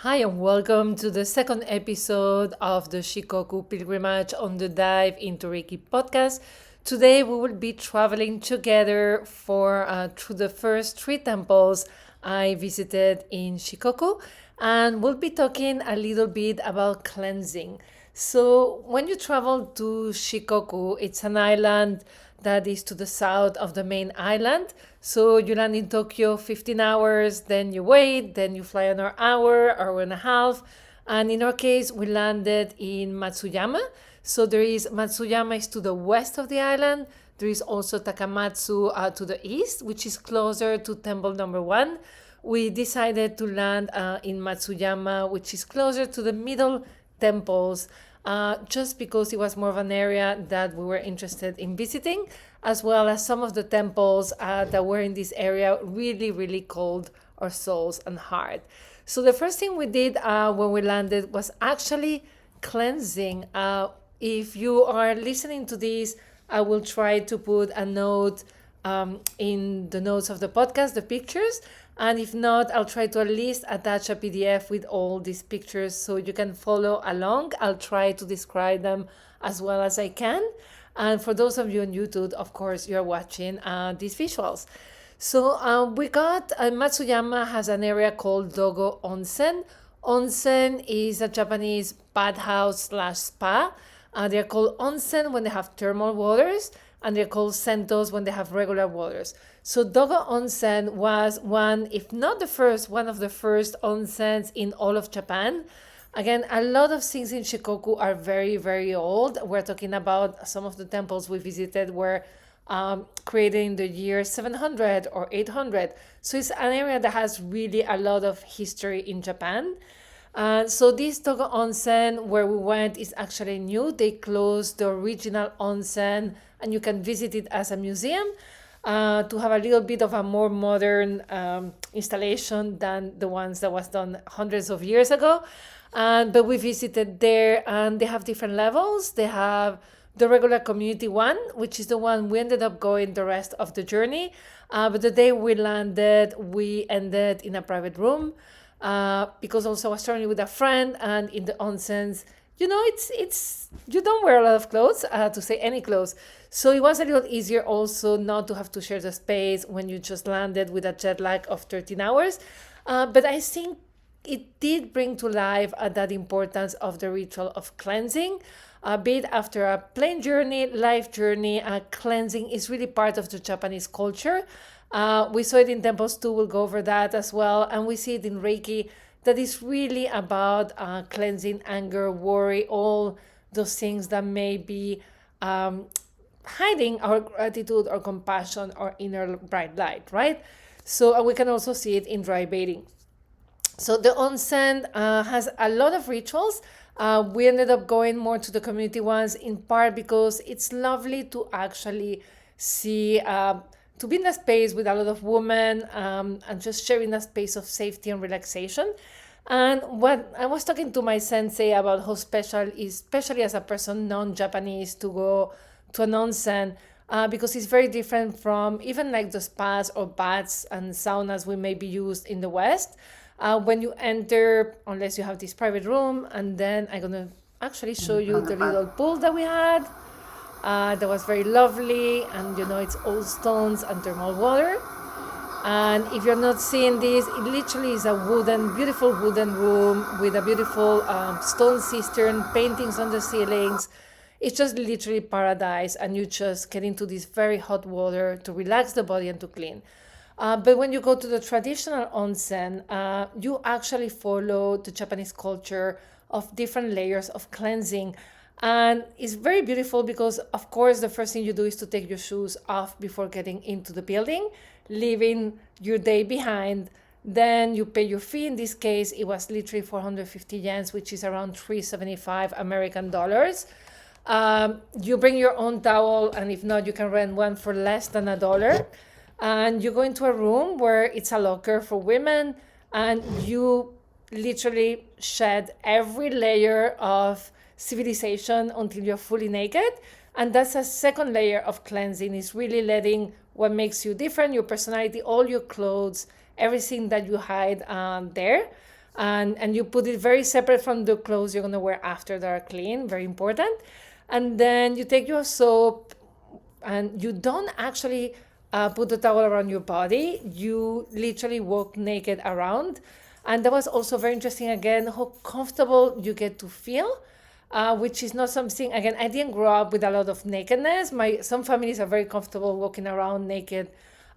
Hi, and welcome to the second episode of the Shikoku Pilgrimage on the Dive Into Reiki podcast. Today, we will be traveling together through the first three temples I visited in Shikoku, and we'll be talking a little bit about cleansing. So, when you travel to Shikoku, it's an island that is to the south of the main island. So you land in Tokyo 15 hours, then you wait, then you fly another hour and a half. And in our case, we landed in Matsuyama. So there is Matsuyama is to the west of the island. There is also Takamatsu to the east, which is closer to temple number one. We decided to land in Matsuyama, which is closer to the middle temples, just because it was more of an area that we were interested in visiting, as well as some of the temples that were in this area really called our souls and heart. So the first thing we did when we landed was actually cleansing. If you are listening to this, I will try to put a note in the notes of the podcast, the pictures. And if not, I'll try to at least attach a PDF with all these pictures so you can follow along. I'll try to describe them as well as I can. And for those of you on YouTube, of course, you're watching these visuals. So we got, Matsuyama has an area called Dogo Onsen. Onsen is a Japanese bathhouse / spa. They're called onsen when they have thermal waters, and they're called sentos when they have regular waters. So Dogo Onsen was one, if not the first, one of the first onsens in all of Japan. Again, a lot of things in Shikoku are very old. We're talking about some of the temples we visited were created in the year 700 or 800. So it's an area that has really a lot of history in Japan. So this Dogo Onsen where we went is actually new. They closed the original onsen and you can visit it as a museum to have a little bit of a more modern installation than the ones that was done hundreds of years ago. But we visited there and they have different levels. They have the regular community one, which is the one we ended up going the rest of the journey. But the day we landed, we ended in a private room. Because also I was traveling with a friend, and in the onsens, it's you don't wear a lot of clothes, to say any clothes. So it was a little easier also not to have to share the space when you just landed with a jet lag of 13 hours. But I think it did bring to life that importance of the ritual of cleansing. Be it after a plane journey, life journey, cleansing is really part of the Japanese culture. We saw it in temples too, we'll go over that as well. And we see it in Reiki, that is really about cleansing anger, worry, all those things that may be hiding our gratitude or compassion or inner bright light, right? So we can also see it in dry bathing. So the onsen has a lot of rituals. We ended up going more to the community ones, in part because it's lovely to actually see to be in a space with a lot of women and just sharing a space of safety and relaxation. And what I was talking to my sensei about how special is, especially as a person non-Japanese, to go to an onsen, because it's very different from even like the spas or baths and saunas we may be used in the West. When you enter, unless you have this private room, and then I'm going to actually show you the little pool that we had. That was very lovely, and it's all stones and thermal water. And if you're not seeing this, it literally is a beautiful wooden room with a beautiful stone cistern, paintings on the ceilings. It's just literally paradise, and you just get into this very hot water to relax the body and to clean. But when you go to the traditional onsen, you actually follow the Japanese culture of different layers of cleansing. And it's very beautiful because, of course, the first thing you do is to take your shoes off before getting into the building, leaving your day behind. Then you pay your fee. In this case, it was literally 450 yens, which is around 375 American dollars. You bring your own towel, and if not, you can rent one for less than $1. And you go into a room where it's a locker for women, and you literally shed every layer of civilization until you're fully naked. And that's a second layer of cleansing, is really letting what makes you different, your personality, all your clothes, everything that you hide there. and you put it very separate from the clothes you're going to wear after that are clean, very important. And then you take your soap, and you don't actually put the towel around your body. You literally walk naked around. And that was also very interesting, again, how comfortable you get to feel, which is not something, again, I didn't grow up with a lot of nakedness. Some families are very comfortable walking around naked.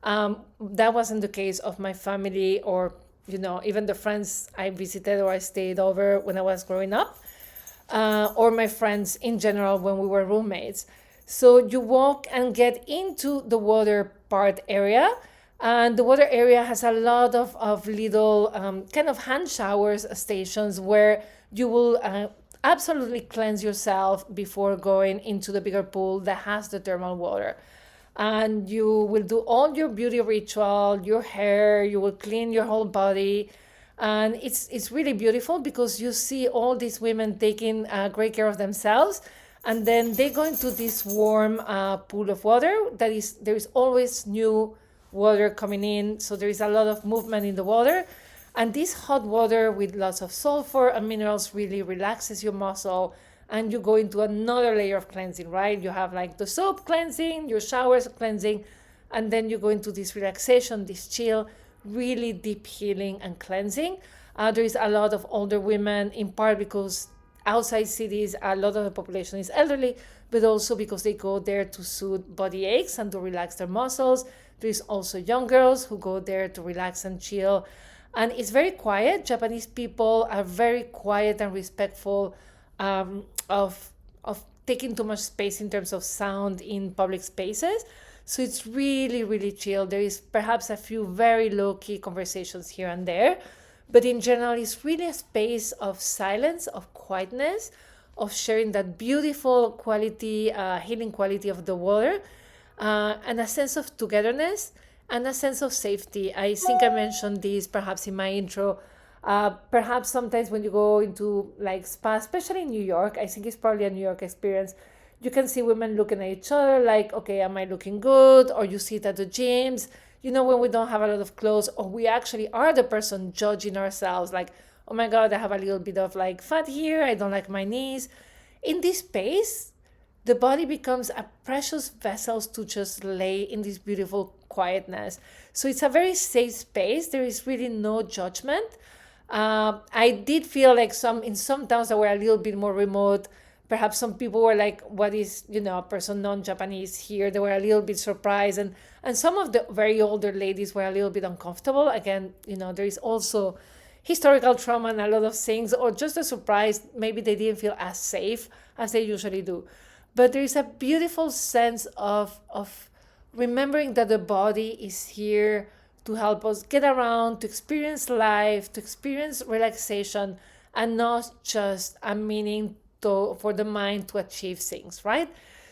That wasn't the case of my family, or even the friends I visited or I stayed over when I was growing up, or my friends in general when we were roommates. So you walk and get into the water part area, and the water area has a lot of little kind of hand showers stations where you will absolutely cleanse yourself before going into the bigger pool that has the thermal water. And you will do all your beauty ritual, your hair, you will clean your whole body. And it's really beautiful because you see all these women taking great care of themselves. And then they go into this warm pool of water. There is always new water coming in, so there is a lot of movement in the water. And this hot water with lots of sulfur and minerals really relaxes your muscle, and you go into another layer of cleansing, right? You have like the soap cleansing, your showers cleansing, and then you go into this relaxation, this chill, really deep healing and cleansing. There is a lot of older women, in part because outside cities, a lot of the population is elderly, but also because they go there to soothe body aches and to relax their muscles. There's also young girls who go there to relax and chill. And it's very quiet. Japanese people are very quiet and respectful of taking too much space in terms of sound in public spaces. So it's really, really chill. There is perhaps a few very low-key conversations here and there, but in general, it's really a space of silence, of quietness, of sharing that beautiful quality, healing quality of the water, and a sense of togetherness and a sense of safety. I think I mentioned this perhaps in my intro. Perhaps sometimes when you go into like spa, especially in New York, I think it's probably a New York experience, you can see women looking at each other like, okay, am I looking good? Or you see it at the gyms, when we don't have a lot of clothes, or we actually are the person judging ourselves, like, oh my God, I have a little bit of like fat here, I don't like my knees. In this space, the body becomes a precious vessel to just lay in this beautiful quietness. So it's a very safe space. There is really no judgment. I did feel like in some towns that were a little bit more remote, perhaps some people were like, what is, a person non-Japanese here? They were a little bit surprised. And some of the very older ladies were a little bit uncomfortable. Again, there is also historical trauma and a lot of things, or just a surprise. Maybe they didn't feel as safe as they usually do. But there is a beautiful sense of remembering that the body is here to help us get around, to experience life, to experience relaxation, and not just a meaning for the mind to achieve things, right?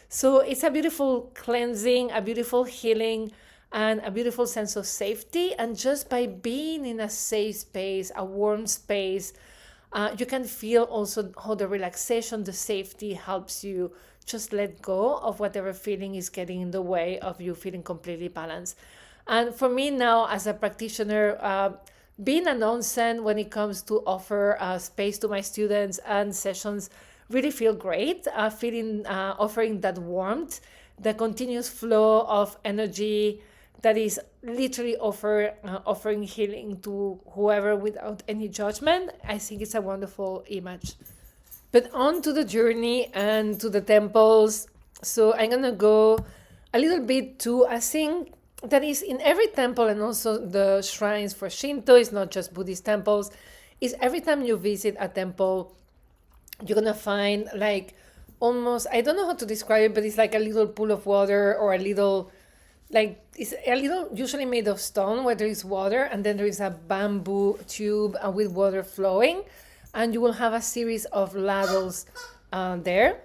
So it's a beautiful cleansing, a beautiful healing, and a beautiful sense of safety. And just by being in a safe space, a warm space, you can feel also how the relaxation, the safety helps you just let go of whatever feeling is getting in the way of you feeling completely balanced. And for me now, as a practitioner, being an onsen when it comes to offer space to my students and sessions really feel great, offering that warmth, the continuous flow of energy that is literally offering healing to whoever without any judgment. I think it's a wonderful image. But on to the journey and to the temples. So I'm going to go a little bit to a thing that is in every temple, and also the shrines for Shinto, it's not just Buddhist temples, is every time you visit a temple, you're going to find like almost, I don't know how to describe it, but it's like a little pool of water, or a little, like, it's a little usually made of stone where there is water, and then there is a bamboo tube with water flowing, and you will have a series of ladles there.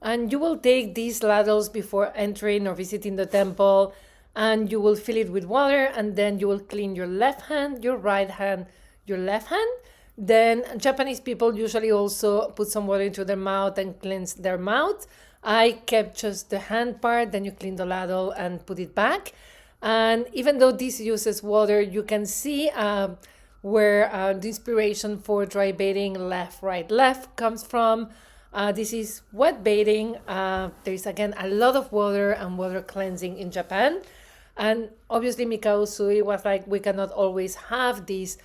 And you will take these ladles before entering or visiting the temple, and you will fill it with water, and then you will clean your left hand, your right hand, your left hand. Then Japanese people usually also put some water into their mouth and cleanse their mouth. I kept just the hand part, then you clean the ladle and put it back. And even though this uses water, you can see where the inspiration for dry bathing, left, right, left, comes from. This is wet bathing. There's again a lot of water and water cleansing in Japan. And obviously Mikao Usui was like, we cannot always have these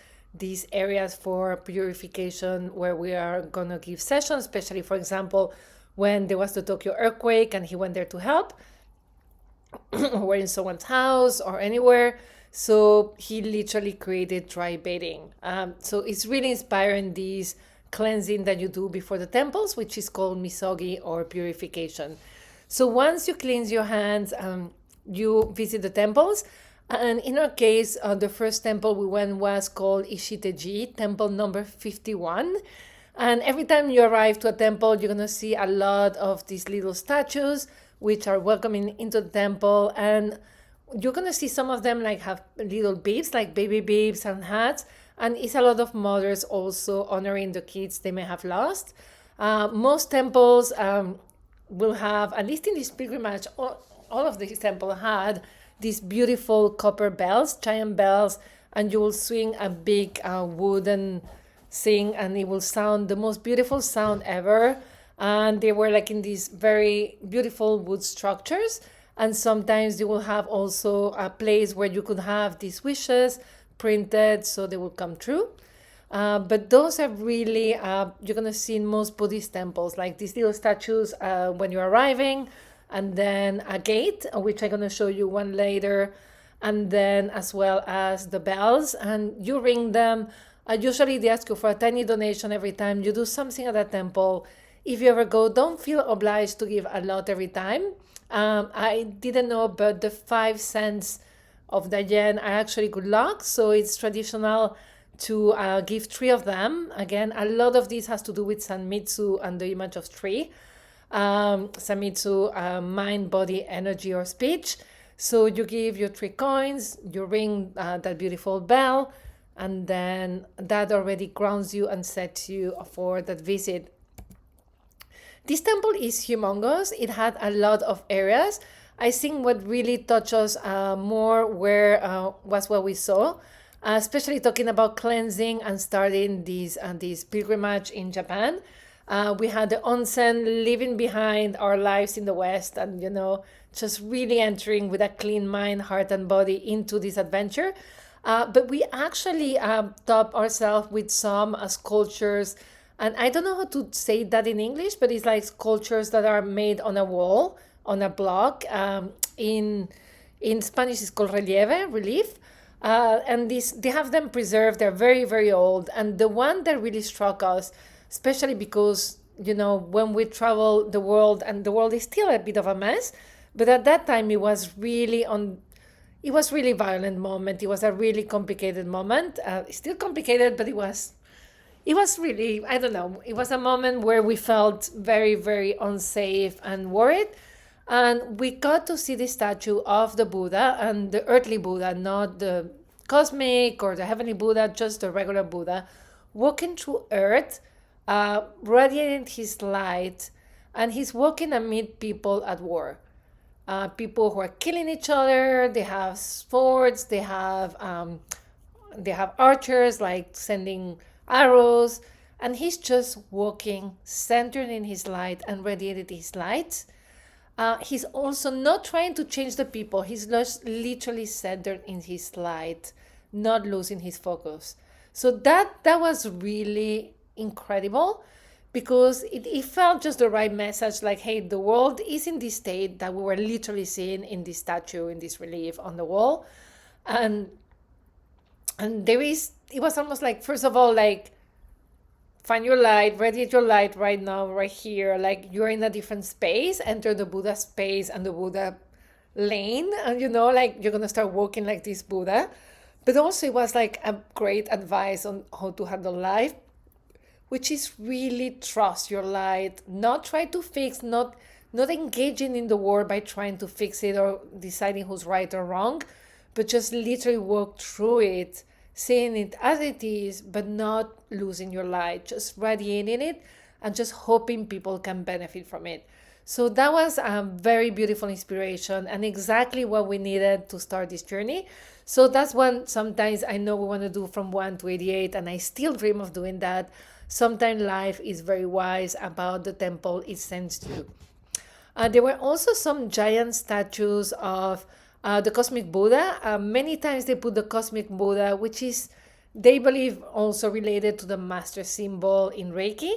areas for purification where we are going to give sessions, especially, for example, when there was the Tokyo earthquake and he went there to help, or in someone's house or anywhere. So he literally created dry bathing. So it's really inspiring this cleansing that you do before the temples, which is called misogi or purification. So once you cleanse your hands, you visit the temples. And in our case, the first temple we went was called Ishiteji, temple number 51. And every time you arrive to a temple, you're going to see a lot of these little statues, which are welcoming into the temple. And you're going to see some of them like have little bibs, like baby bibs and hats. And it's a lot of mothers also honoring the kids they may have lost. Most temples will have, at least in this pilgrimage, all of these temples had these beautiful copper bells, giant bells, and you will swing a big wooden thing and it will sound the most beautiful sound ever. And they were like in these very beautiful wood structures. And sometimes you will have also a place where you could have these wishes printed so they will come true. But those are really, you're going to see in most Buddhist temples, like these little statues when you're arriving, and then a gate, which I'm going to show you one later, and then as well as the bells, and you ring them. Usually they ask you for a tiny donation every time you do something at a temple. If you ever go, don't feel obliged to give a lot every time. I didn't know, but the 5 cents of the yen are actually good luck. So it's traditional to give 3 of them. Again, a lot of this has to do with Sanmitsu and the image of tree. Sanmitsu, mind, body, energy, or speech. So you give your 3 coins, you ring that beautiful bell, and then that already grounds you and sets you for that visit. This temple is humongous. It had a lot of areas. I think what really touched us more was what we saw, especially talking about cleansing and starting this pilgrimage in Japan. We had the onsen, leaving behind our lives in the West, and just really entering with a clean mind, heart, and body into this adventure. But we actually topped ourselves with some sculptures. And I don't know how to say that in English, but it's like sculptures that are made on a wall, on a block. In Spanish, it's called relief. And they have them preserved. They're very, very old. And the one that really struck us, especially because, when we travel the world, and the world is still a bit of a mess, but at that time it was really violent moment. It was a really complicated moment. It's still complicated, but it was really, I don't know, it was a moment where we felt very, very unsafe and worried. And we got to see the statue of the Buddha, and the earthly Buddha, not the cosmic or the heavenly Buddha, just the regular Buddha, walking through earth, radiating his light, and he's walking amid people at war. People who are killing each other, they have swords, they have archers like sending arrows, and he's just walking, centered in his light and radiated his light. He's also not trying to change the people. He's just literally centered in his light, not losing his focus. So that was really incredible, because it felt just the right message, like, hey, the world is in this state that we were literally seeing in this statue, in this relief on the wall. And it was almost like, first of all, like, find your light, radiate your light right now, right here. Like, you're in a different space, enter the Buddha space and the Buddha lane. And, like, you're going to start walking like this Buddha. But also it was like a great advice on how to handle life, which is really trust your light, not try to fix, not engaging in the war by trying to fix it or deciding who's right or wrong, but just literally walk through it, seeing it as it is, but not losing your light, just radiating it and just hoping people can benefit from it. So that was a very beautiful inspiration and exactly what we needed to start this journey. So that's one sometimes I know we want to do from 1 to 88, and I still dream of doing that. Sometimes life is very wise about the temple it sends you. There were also some giant statues of the cosmic Buddha. Many times they put the cosmic Buddha, which is, they believe, also related to the master symbol in Reiki.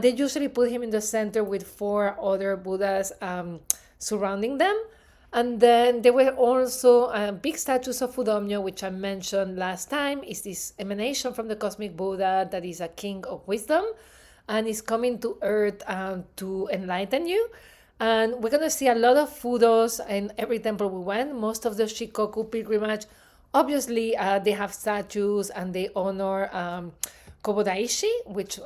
They usually put him in the center with 4 other Buddhas surrounding them. And then there were also big statues of Fudomyo, which I mentioned last time, is this emanation from the cosmic Buddha that is a king of wisdom and is coming to earth to enlighten you. And we're going to see a lot of Fudos in every temple we went. Most of the Shikoku Pilgrimage, obviously, they have statues and they honor Kōbō Daishi, which,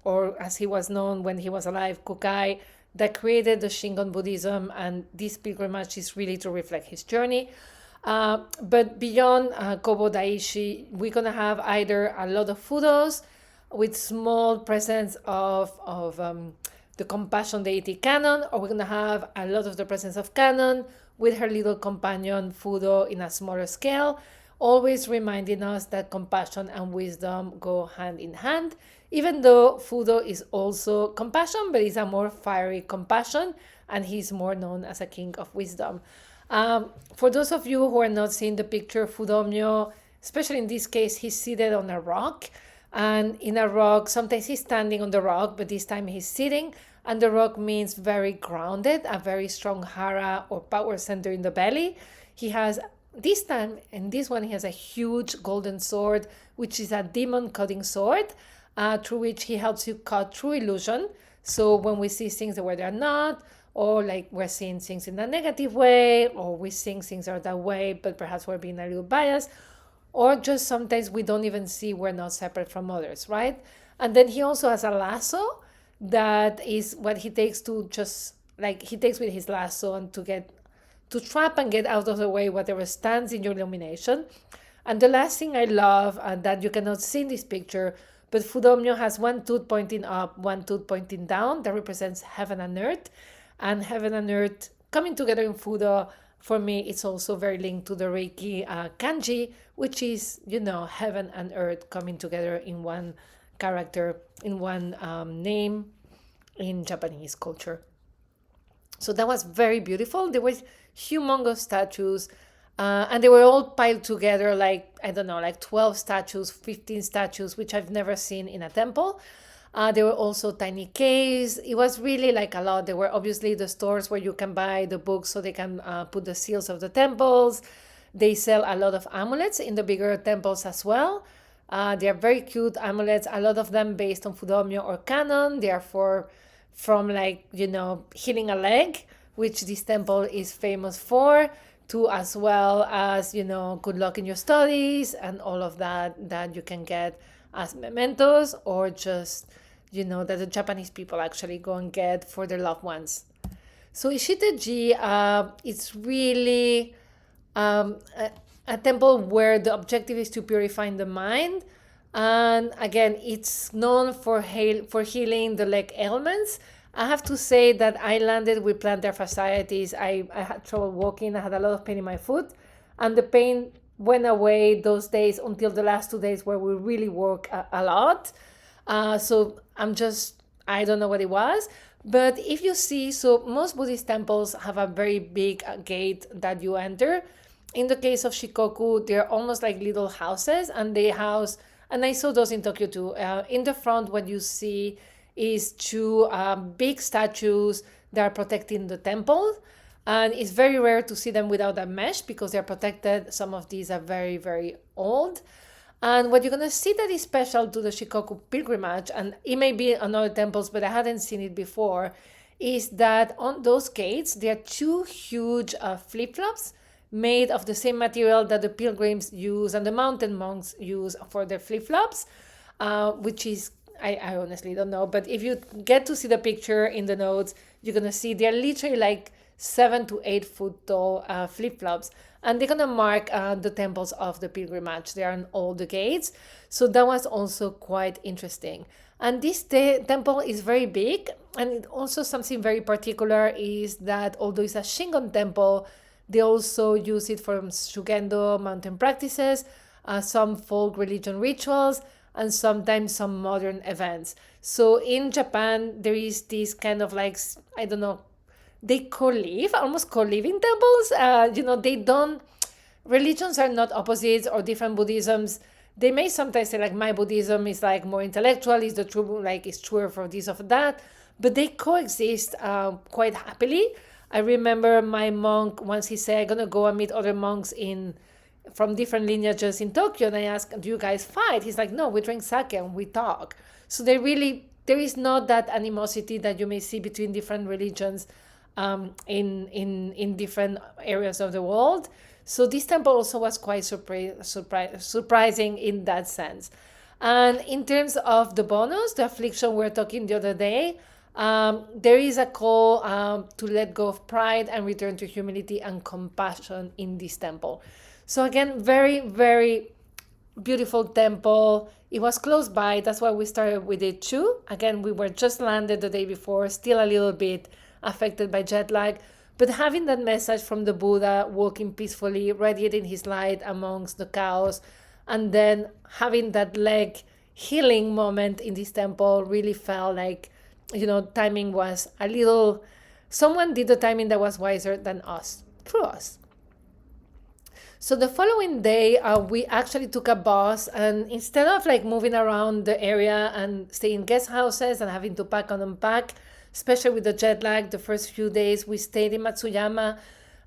or as he was known when he was alive, Kukai, that created the Shingon Buddhism. And this pilgrimage is really to reflect his journey. But beyond Kōbō Daishi, we're going to have either a lot of Fudos with small presence of the compassion deity Canon, or we're going to have a lot of the presence of Canon with her little companion Fudo in a smaller scale, always reminding us that compassion and wisdom go hand in hand, even though Fudo is also compassion, but it's a more fiery compassion, and he's more known as a king of wisdom. For those of you who are not seeing the picture, Fudomyo, especially in this case, he's seated on a rock. And in a rock, sometimes he's standing on the rock, but this time he's sitting. And the rock means very grounded, a very strong hara or power center in the belly. He has, this time, in this one, he has a huge golden sword, which is a demon cutting sword, through which he helps you cut through illusion. So when we see things the way they're not, or like we're seeing things in a negative way, or we think things are that way, but perhaps we're being a little biased, or just sometimes we don't even see we're not separate from others, right? And then he also has a lasso that is what he takes to just, like, he takes with his lasso and to trap and get out of the way whatever stands in your illumination. And the last thing I love, that you cannot see in this picture, but Fudomyo has one tooth pointing up, one tooth pointing down. That represents heaven and earth. And heaven and earth coming together in Fudo, for me, it's also very linked to the Reiki kanji, which is, heaven and earth coming together in one character, in one name in Japanese culture. So that was very beautiful. There was humongous statues, and they were all piled together like 12 statues, 15 statues, which I've never seen in a temple. There were also tiny caves. It was really like a lot. There were obviously the stores where you can buy the books so they can put the seals of the temples. They sell a lot of amulets in the bigger temples as well. They are very cute amulets, a lot of them based on Fudomyo or Canon. They are from healing a leg, which this temple is famous for, to as well as, good luck in your studies and all of that you can get as mementos, or just, that the Japanese people actually go and get for their loved ones. So Ishita-ji, it's really a temple where the objective is to purify the mind. And again, it's known for healing the leg ailments. I have to say that I landed with plantar fasciitis. I had trouble walking. I had a lot of pain in my foot. And the pain went away those days until the last 2 days where we really work a lot. So I don't know what it was. But if you see, so most Buddhist temples have a very big gate that you enter. In the case of Shikoku, they're almost like little houses, and they house, and I saw those in Tokyo too. In the front, what you see is 2 big statues that are protecting the temple. And it's very rare to see them without a mesh because they're protected. Some of these are very, very old. And what you're going to see that is special to the Shikoku Pilgrimage, and it may be on other temples, but I hadn't seen it before, is that on those gates, there are 2 huge flip-flops made of the same material that the pilgrims use and the mountain monks use for their flip-flops, which is, I honestly don't know, but if you get to see the picture in the notes, you're going to see they're literally like 7 to 8 foot tall flip-flops. And they're gonna mark the temples of the pilgrimage. They are on all the gates. So that was also quite interesting. And this temple is very big, and it also something very particular is that although it's a Shingon temple, they also use it for Shugendo mountain practices, some folk religion rituals, and sometimes some modern events. So in Japan, there is this kind of like, I don't know, they co-live, almost co-living temples. They don't, religions are not opposites or different Buddhisms. They may sometimes say like my Buddhism is like more intellectual, is the true, like it's truer for this or for that, but they coexist quite happily. I remember my monk once he said, I'm gonna go and meet other monks from different lineages in Tokyo, and I asked, do you guys fight? He's like, no, we drink sake and we talk. So there is not that animosity that you may see between different religions in different areas of the world. So this temple also was quite surprising in that sense. And in terms of the bonus, the affliction we were talking the other day, there is a call to let go of pride and return to humility and compassion in this temple. So again, very, very beautiful temple. It was close by. That's why we started with it too. Again, we were just landed the day before, still a little bit affected by jet lag. But having that message from the Buddha, walking peacefully, radiating his light amongst the chaos, and then having that leg healing moment in this temple really felt like, timing was a little, someone did the timing that was wiser than us, through us. So the following day, we actually took a bus, and instead of like moving around the area and staying in guest houses and having to pack and unpack, especially with the jet lag, the first few days we stayed in Matsuyama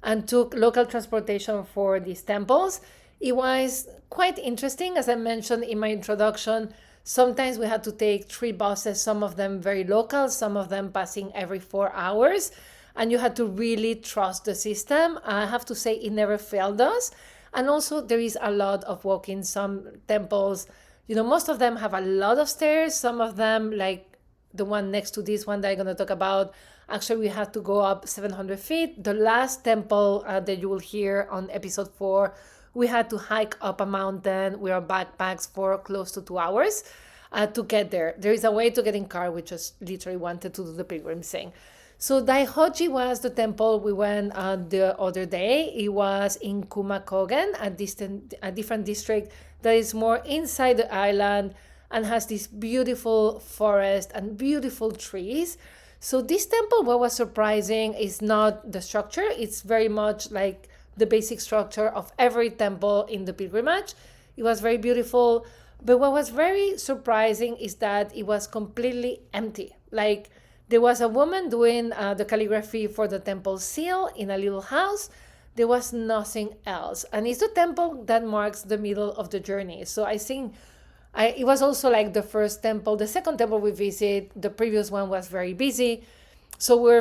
and took local transportation for these temples. It was quite interesting. As I mentioned in my introduction, sometimes we had to take 3 buses, some of them very local, some of them passing every 4 hours. And you had to really trust the system. I have to say it never failed us. And also there is a lot of walking. Some temples, most of them have a lot of stairs. Some of them, like the one next to this one that I'm going to talk about, actually we had to go up 700 feet. The last temple that you will hear on episode 4, we had to hike up a mountain with our backpacks for close to 2 hours to get there. There is a way to get in car. We just literally wanted to do the pilgrim thing. So Daihoji was the temple we went the other day. It was in Kumakogen, a different district that is more inside the island and has this beautiful forest and beautiful trees. So this temple, what was surprising is not the structure. It's very much like the basic structure of every temple in the pilgrimage. It was very beautiful. But what was very surprising is that it was completely empty. Like, there was a woman doing the calligraphy for the temple seal in a little house. There was nothing else. And it's the temple that marks the middle of the journey. So I think it was also like the first temple. The second temple we visit, the previous one was very busy. So we're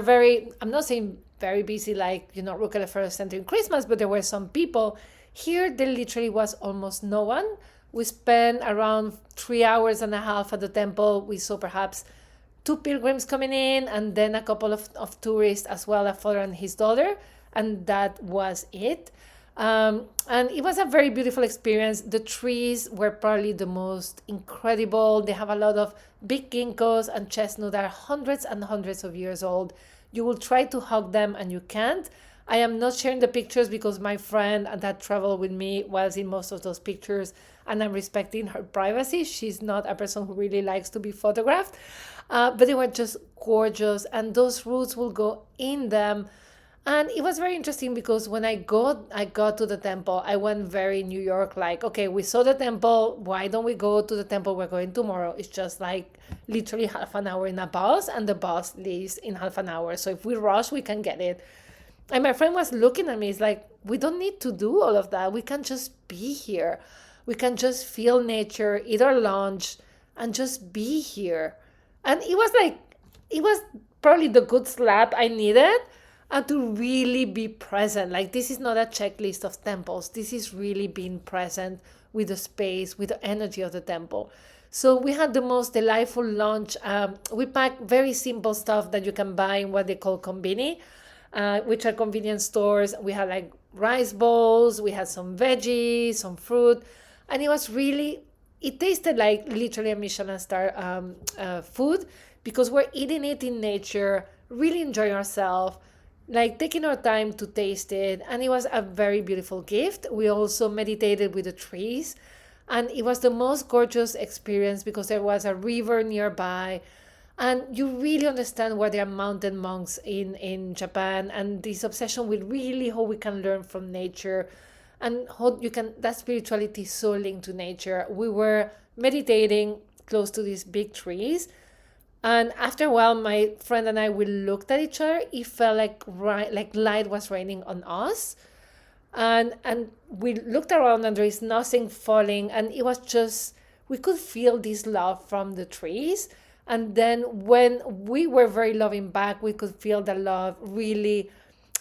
I'm not saying very busy like, Rockefeller Center in Christmas, but there were some people. Here, there literally was almost no one. We spent around 3.5 hours at the temple. We saw perhaps 2 pilgrims coming in, and then a couple of tourists as well, a father and his daughter, and that was it. And it was a very beautiful experience. The trees were probably the most incredible. They have a lot of big ginkgos and chestnut that are hundreds and hundreds of years old. You will try to hug them and you can't. I am not sharing the pictures because my friend that traveled with me was in most of those pictures, and I'm respecting her privacy. She's not a person who really likes to be photographed. But they were just gorgeous, and those roots will go in them. And it was very interesting because when I got to the temple, I went very New York, like, okay, we saw the temple. Why don't we go to the temple we're going tomorrow? It's just like literally half an hour in a bus, and the bus leaves in half an hour. So if we rush, we can get it. And my friend was looking at me. It's like, we don't need to do all of that. We can just be here. We can just feel nature, eat our lunch, and just be here. And it was probably the good slap I needed to really be present. Like, this is not a checklist of temples. This is really being present with the space, with the energy of the temple. So we had the most delightful lunch. We packed very simple stuff that you can buy in what they call konbini. which are convenience stores. We had like rice bowls, we had some veggies, some fruit, and it tasted like literally a Michelin star food, because we're eating it in nature, really enjoying ourselves, like taking our time to taste it. And it was a very beautiful gift. We also meditated with the trees, and it was the most gorgeous experience because there was a river nearby, and you really understand why there are mountain monks in Japan, and this obsession with really how we can learn from nature, and how you can, that spirituality is so linked to nature. We were meditating close to these big trees, and after a while my friend and I, we looked at each other. It felt like light was raining on us, and we looked around and there is nothing falling, and it was just, we could feel this love from the trees. And then when we were very loving back, we could feel the love really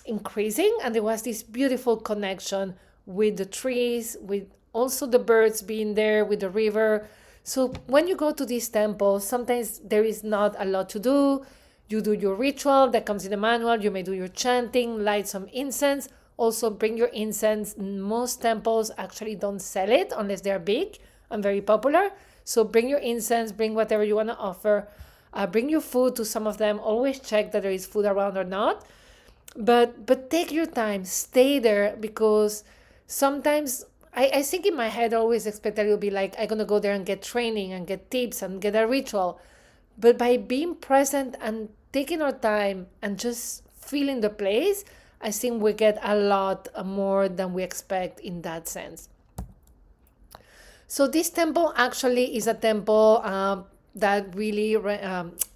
increasing, and there was this beautiful connection with the trees, with also the birds being there, with the river. So when you go to these temples, sometimes there is not a lot to do. You do your ritual that comes in the manual. You may do your chanting, light some incense. Also bring your incense. Most temples actually don't sell it unless they're big and very popular. So bring your incense, bring whatever you want to offer. Bring your food to some of them. Always check that there is food around or not. But take your time, stay there, because sometimes I think in my head I always expect that it'll be like, I'm going to go there and get training and get tips and get a ritual. But by being present and taking our time and just feeling the place, I think we get a lot more than we expect in that sense. So this temple actually is a temple that really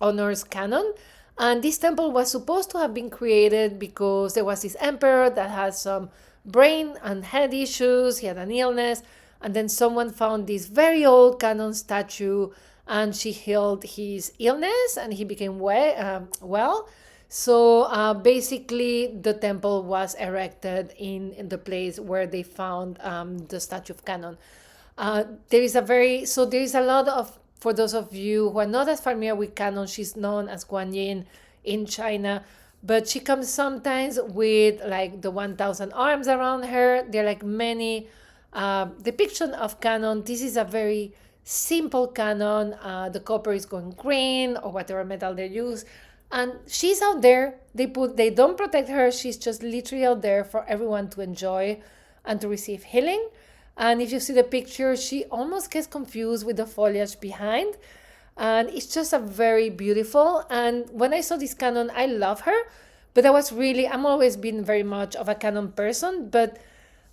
honors canon. And this temple was supposed to have been created because there was this emperor that had some brain and head issues. He had an illness. And then someone found this very old canon statue, and she healed his illness and he became well. So basically the temple was erected in the place where they found the statue of canon. There is a lot of, for those of you who are not as familiar with canon, she's known as Guan Yin in China, but she comes sometimes with like the 1,000 arms around her. There are like many depiction of canon. This is a very simple canon. The copper is going green or whatever metal they use, and she's out there. They don't protect her. She's just literally out there for everyone to enjoy and to receive healing. And if you see the picture, she almost gets confused with the foliage behind. And it's just a very beautiful. And when I saw this canon, I love her. But I'm always been very much of a canon person. But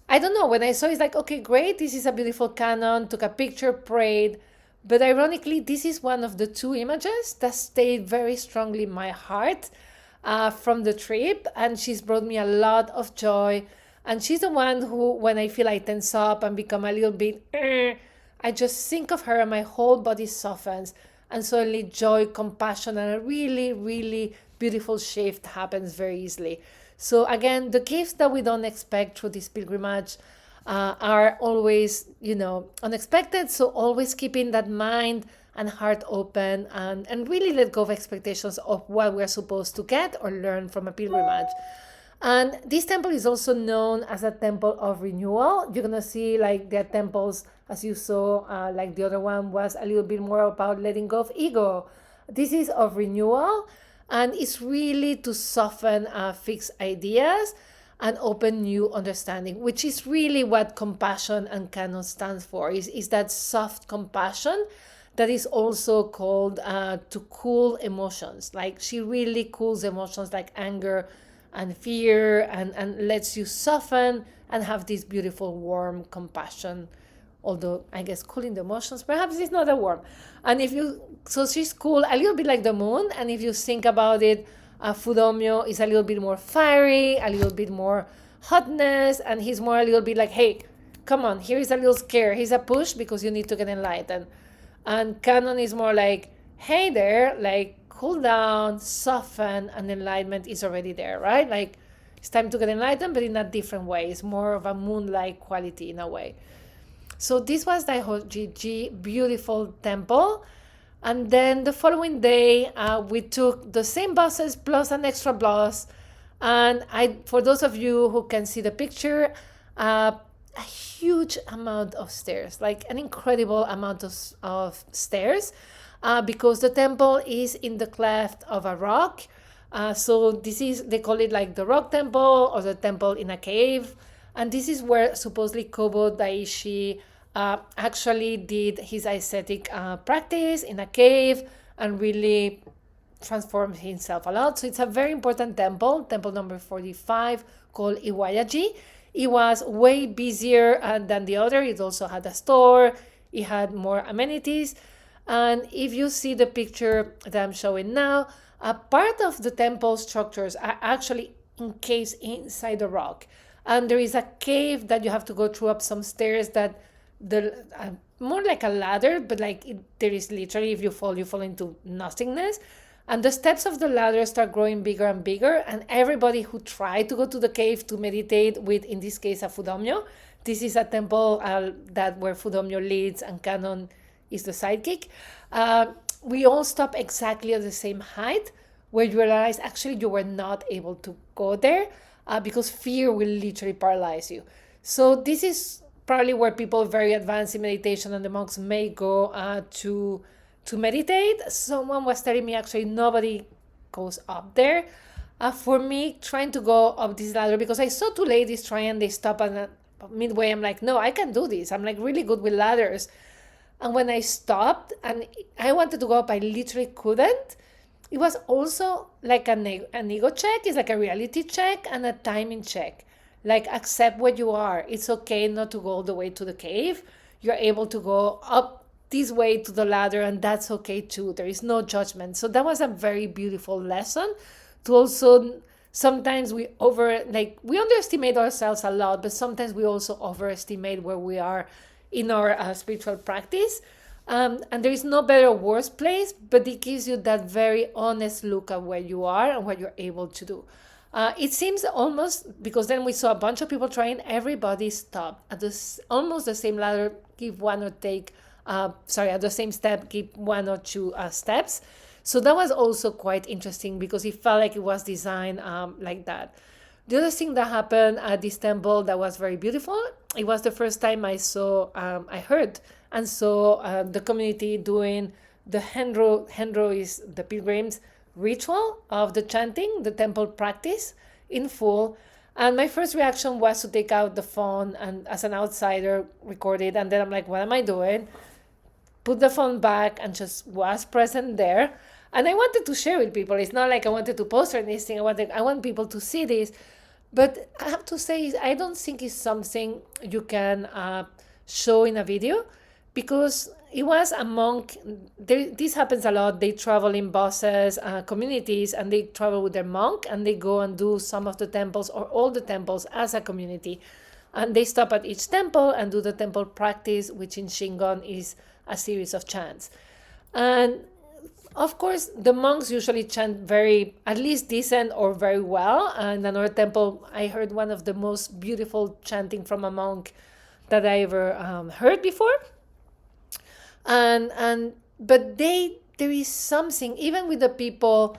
I don't know, when I saw it's like, okay, great, this is a beautiful canon, took a picture, prayed. But ironically, this is one of the two images that stayed very strongly in my heart from the trip. And she's brought me a lot of joy. And she's the one who, when I feel I tense up and become a little bit, I just think of her and my whole body softens. And suddenly joy, compassion, and a really, really beautiful shift happens very easily. So again, the gifts that we don't expect through this pilgrimage are always, unexpected. So always keeping that mind and heart open, and really let go of expectations of what we're supposed to get or learn from a pilgrimage. And this temple is also known as a temple of renewal. You're going to see like their temples, as you saw, like the other one was a little bit more about letting go of ego. This is of renewal, and it's really to soften fixed ideas and open new understanding, which is really what compassion and canon stands for, is that soft compassion that is also called to cool emotions. Like she really cools emotions like anger and fear, and lets you soften and have this beautiful warm compassion. Although I guess cooling the emotions perhaps is not a warm. And so she's cool, a little bit like the moon. And if you think about it, Fudomyo is a little bit more fiery, a little bit more hotness, and he's more a little bit like, hey, come on, here is a little scare, here's a push because you need to get enlightened. And canon is more like, hey there, like cool down, soften, and enlightenment is already there, right? Like it's time to get enlightened, but in a different way. It's more of a moon-like quality in a way. So this was Daihojiji, beautiful temple. And then the following day, we took the same buses plus an extra bus And for those of you who can see the picture, a huge amount of stairs, like an incredible amount of stairs, because the temple is in the cleft of a rock. So they call it like the rock temple or the temple in a cave. And this is where supposedly Kōbō Daishi actually did his ascetic practice in a cave and really transformed himself a lot. So it's a very important temple number 45, called Iwayaji. It was way busier than the other. It also had a store. It had more amenities. And if you see the picture that I'm showing now, a part of the temple structures are actually encased inside the rock. And there is a cave that you have to go through up some stairs that more like a ladder, but there is literally, if you fall into nothingness. And the steps of the ladder start growing bigger and bigger. And everybody who tried to go to the cave to meditate with, in this case, a Fudomyo, this is a temple where Fudomyo leads and Canon is the sidekick. We all stop exactly at the same height, where you realize actually you were not able to go there because fear will literally paralyze you. So this is probably where people very advanced in meditation and the monks may go to meditate. Someone was telling me actually nobody goes up there. For me, trying to go up this ladder, because I saw two ladies try and they stop, and midway I'm like, no, I can do this. I'm like really good with ladders. And when I stopped and I wanted to go up, I literally couldn't. It was also like an ego check. It's like a reality check and a timing check. Like, accept what you are. It's okay not to go all the way to the cave. You're able to go up this way to the ladder, and that's okay too. There is no judgment. So that was a very beautiful lesson to also, sometimes we underestimate ourselves a lot, but sometimes we also overestimate where we are in our spiritual practice. And there is no better or worse place, but it gives you that very honest look at where you are and what you're able to do. It seems almost, because then we saw a bunch of people trying, everybody stopped at almost the same ladder, give one or take, at the same step, give one or two steps. So that was also quite interesting because it felt like it was designed like that. The other thing that happened at this temple that was very beautiful, it was the first time I heard and saw the community doing the Henro is the pilgrims ritual of the chanting, the temple practice in full. And my first reaction was to take out the phone and, as an outsider, record it. And then I'm like, what am I doing? Put the phone back and just was present there. And I wanted to share with people. It's not like I wanted to post or anything. I want people to see this. But I have to say, I don't think it's something you can show in a video, because it was a monk. This happens a lot. They travel in buses, communities, and they travel with their monk, and they go and do some of the temples or all the temples as a community. And they stop at each temple and do the temple practice, which in Shingon is a series of chants. And of course, the monks usually chant very, at least decent or very well. And another temple, I heard one of the most beautiful chanting from a monk that I ever heard before. But there is something, even with the people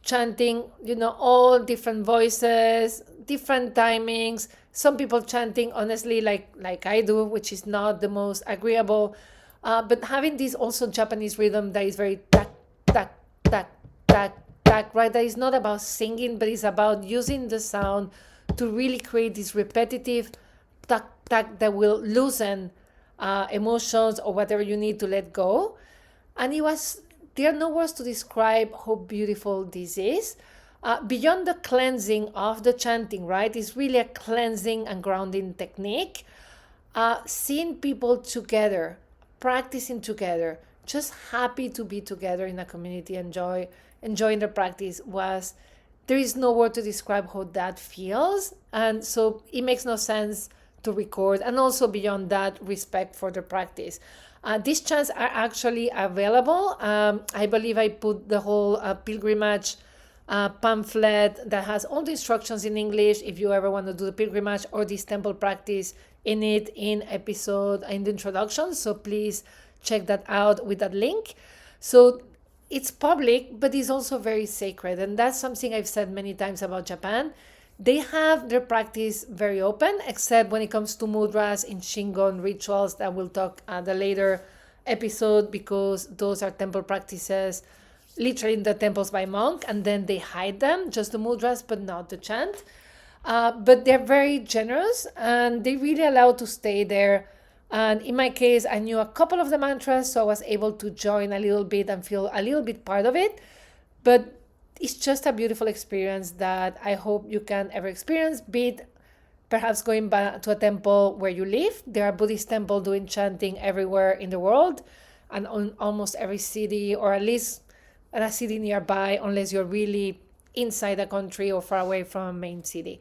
chanting, all different voices, different timings. Some people chanting honestly like I do, which is not the most agreeable. But having this also Japanese rhythm that is very tak, tak, tak, tak, tak, right? That is not about singing, but it's about using the sound to really create this repetitive tak, tak that will loosen emotions or whatever you need to let go. And there are no words to describe how beautiful this is. Beyond the cleansing of the chanting, right? It's really a cleansing and grounding technique. Seeing people together, practicing together, just happy to be together in a community, enjoying the practice, there is no word to describe how that feels. And so it makes no sense to record. And also beyond that, respect for the practice. These chants are actually available. I believe I put the whole pilgrimage pamphlet that has all the instructions in English if you ever want to do the pilgrimage or this temple practice in the introduction. So please check that out with that link. So it's public, but it's also very sacred. And that's something I've said many times about Japan. They have their practice very open, except when it comes to mudras in Shingon rituals that we'll talk at the later episode, because those are temple practices, literally in the temples by monk, and then they hide them, just the mudras, but not the chant. But they're very generous and they really allow to stay there. And in my case, I knew a couple of the mantras, so I was able to join a little bit and feel a little bit part of it. But it's just a beautiful experience that I hope you can ever experience, be it perhaps going back to a temple where you live. There are Buddhist temples doing chanting everywhere in the world and on almost every city, or at least in a city nearby, unless you're really inside a country or far away from a main city.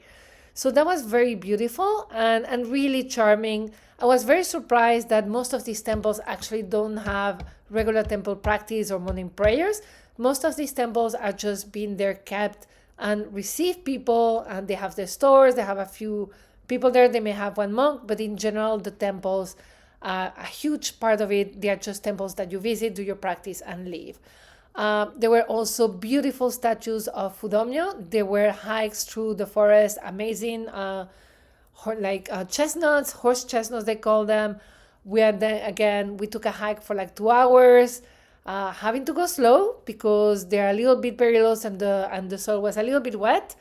So that was very beautiful and really charming. I was very surprised that most of these temples actually don't have regular temple practice or morning prayers. Most of these temples are just being there kept and receive people, and they have their stores, they have a few people there, they may have one monk, but in general, the temples, a huge part of it, they are just temples that you visit, do your practice, and leave. There were also beautiful statues of Fudomyo. There were hikes through the forest, amazing, chestnuts, horse chestnuts they call them. We took a hike for like 2 hours, having to go slow because they're a little bit perilous and the soil was a little bit wet.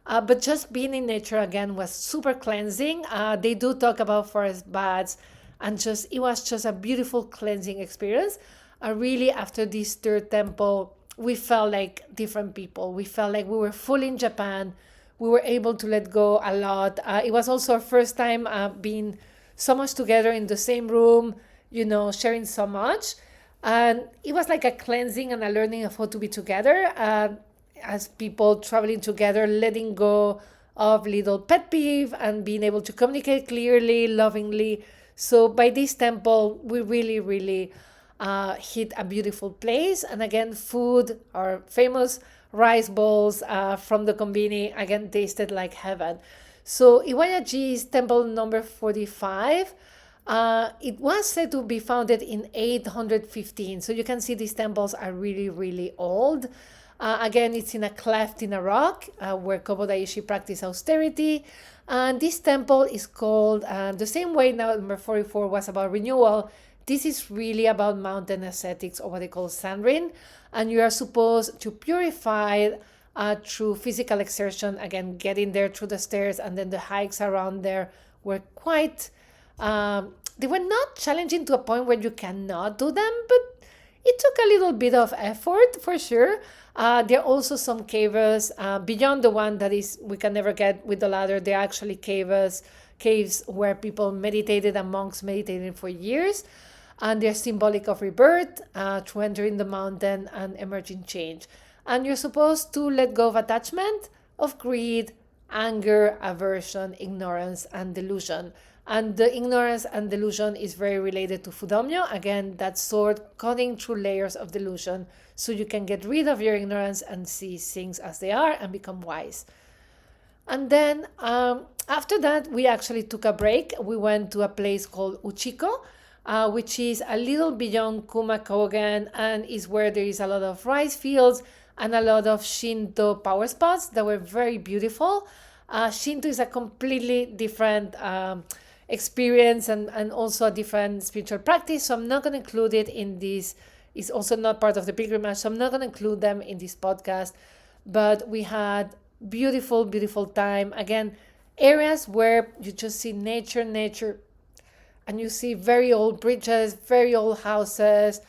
But just being in nature again was super cleansing. They do talk about forest baths, and it was just a beautiful cleansing experience. Really, after this third temple, we felt like different people. We felt like we were fully in Japan. We were able to let go a lot. It was also our first time being so much together in the same room, sharing so much. And it was like a cleansing and a learning of how to be together as people traveling together, letting go of little pet peeve and being able to communicate clearly, lovingly. So by this temple, we really, really hit a beautiful place. And again, food, our famous rice balls from the konbini, again, tasted like heaven. So Iwayaji is temple number 45. It was said to be founded in 815. So you can see these temples are really, really old. Again, it's in a cleft in a rock where Kōbō Daishi practiced austerity. And this temple is called, the same way now number 44 was about renewal, this is really about mountain ascetics, or what they call sanrin. And you are supposed to purify through physical exertion. Again, getting there through the stairs, and then the hikes around there were quite, they were not challenging to a point where you cannot do them, but it took a little bit of effort for sure. There are also some caves beyond the one that is we can never get with the ladder. There are actually caves where people meditated and monks meditated for years. And they're symbolic of rebirth, to entering the mountain and emerging change. And you're supposed to let go of attachment, of greed, anger, aversion, ignorance, and delusion. And the ignorance and delusion is very related to Fudomyo. Again, that sword cutting through layers of delusion so you can get rid of your ignorance and see things as they are and become wise. And then after that, we actually took a break. We went to a place called Uchiko, which is a little beyond Kumakogen, and is where there is a lot of rice fields and a lot of Shinto power spots that were very beautiful. Shinto is a completely different experience and also a different spiritual practice, so I'm not going to include it in this. It's also not part of the pilgrimage, so I'm not going to include them in this podcast. But we had beautiful, beautiful time. Again, areas where you just see nature, and you see very old bridges, very old houses,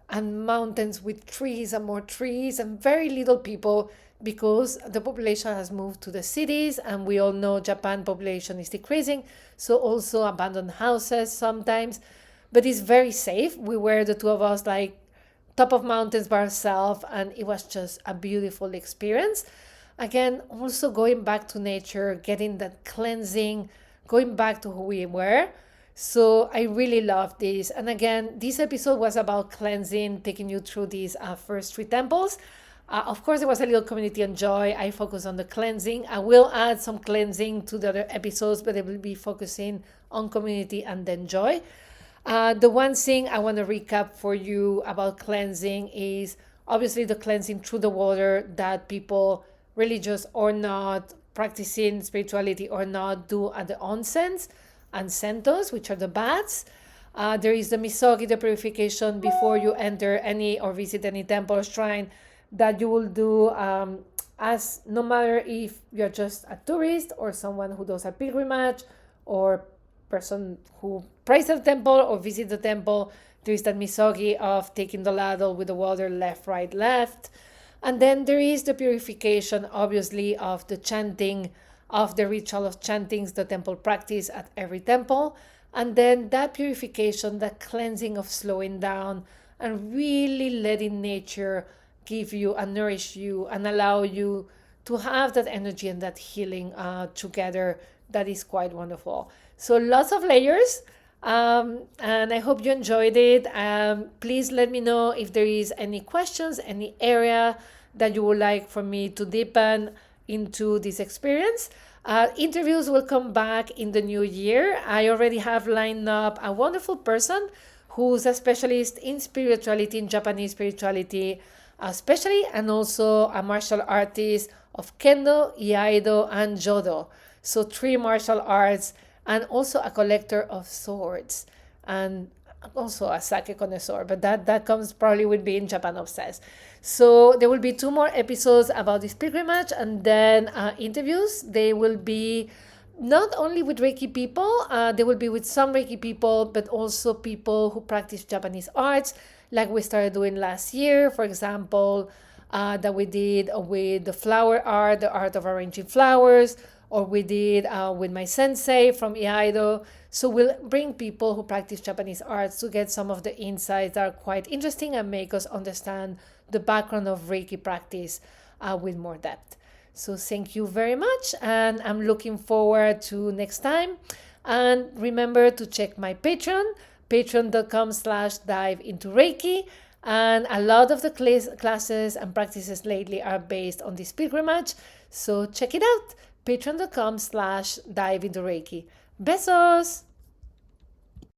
and mountains with trees and more trees and very little people, because the population has moved to the cities, and we all know Japan population is decreasing, so also abandoned houses sometimes, but it's very safe. We were, the two of us, like top of mountains by ourselves, and it was just a beautiful experience. Again, also going back to nature, getting that cleansing, going back to who we were. So I really love this. And again, this episode was about cleansing, taking you through these first 3 temples. Of course, there was a little community and joy. I focus on the cleansing. I will add some cleansing to the other episodes, but I will be focusing on community and then joy. The one thing I want to recap for you about cleansing is obviously the cleansing through the water that people, religious or not, practicing spirituality or not, do at the onsens and sentos, which are the baths. There is the misogi, the purification before you enter any or visit any temple or shrine that you will do, as no matter if you're just a tourist or someone who does a pilgrimage or person who prays at the temple or visit the temple. There is that misogi of taking the ladle with the water left, right, left. And then there is the purification, obviously, of the chanting, of the ritual of chantings the temple practice at every temple. And then that purification, that cleansing of slowing down and really letting nature give you and nourish you and allow you to have that energy and that healing together. That is quite wonderful. So lots of layers. And I hope you enjoyed it. Please let me know if there is any questions, any area that you would like for me to deepen into this experience. Interviews will come back in the new year. I already have lined up a wonderful person who's a specialist in spirituality, in Japanese spirituality, especially, and also a martial artist of Kendo, Iaido, and Jodo. So 3 martial arts, and also a collector of swords, and also a sake connoisseur, but that comes probably with being Japan obsessed. So there will be 2 more episodes about this pilgrimage, and then interviews. They will be not only with Reiki people, they will be with some Reiki people, but also people who practice Japanese arts, like we started doing last year, for example, that we did with the flower art, the art of arranging flowers, or we did with my sensei from Iaido. So we'll bring people who practice Japanese arts to get some of the insights that are quite interesting and make us understand the background of Reiki practice with more depth. So thank you very much, and I'm looking forward to next time. And remember to check my Patreon, patreon.com/dive into Reiki. And a lot of the classes and practices lately are based on this pilgrimage. So check it out, patreon.com/dive into Reiki. Besos!